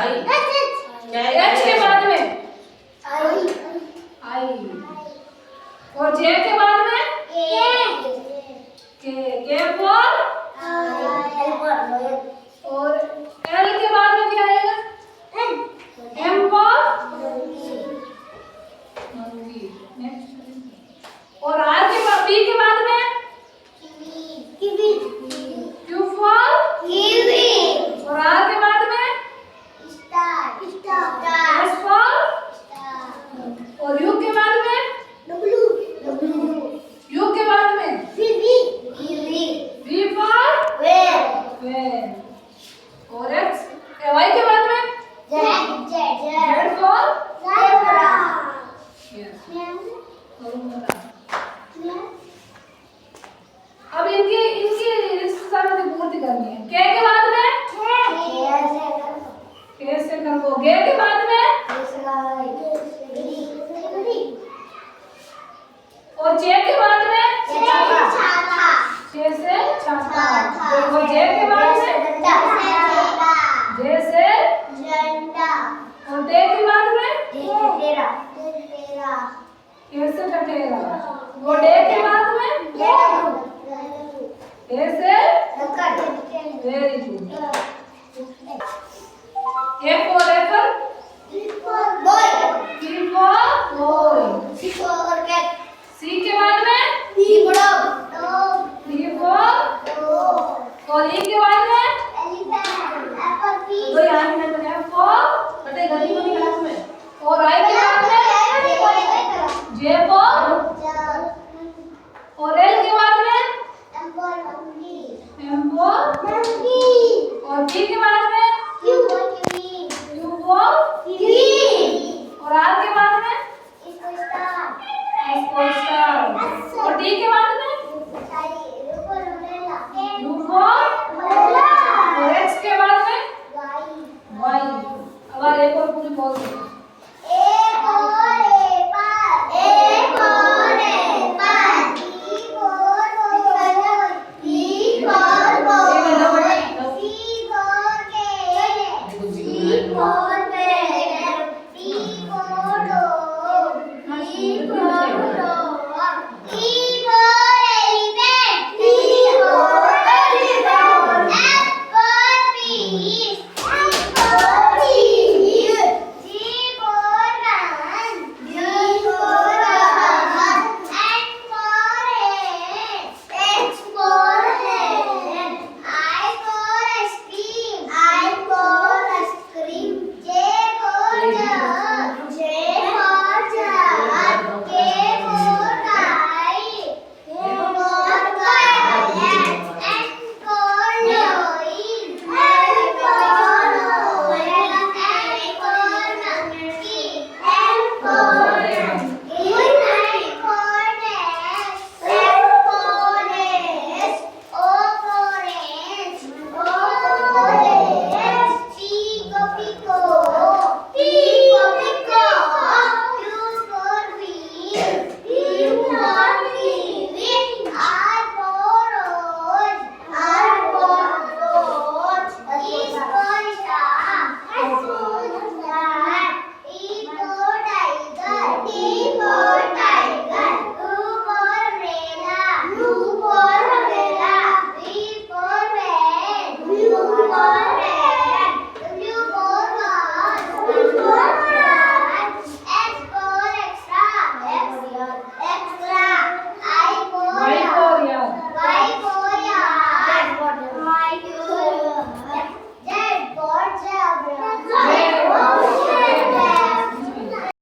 I H के बाद में आई और जे के बाद में के फॉर और एल के बाद में क्या आएगा एम फॉर मंकी और आर के बाद बी के बाद में क्यू फॉर और आर के बाद में एस फॉर और यू के बाद में यू के बाद में वी फॉर वैन और एक्स वाई के बाद में जेड फॉर अब इनकी रिश्तेदारों की पूर्ति करनी है के के बाद में के से करको गे के बाद में और जे के बाद में जे से छाता और जे के बाद में जे से और दे के बाद में के से कटेरा और डे के बाद में ए से वेरी गुड ए फॉर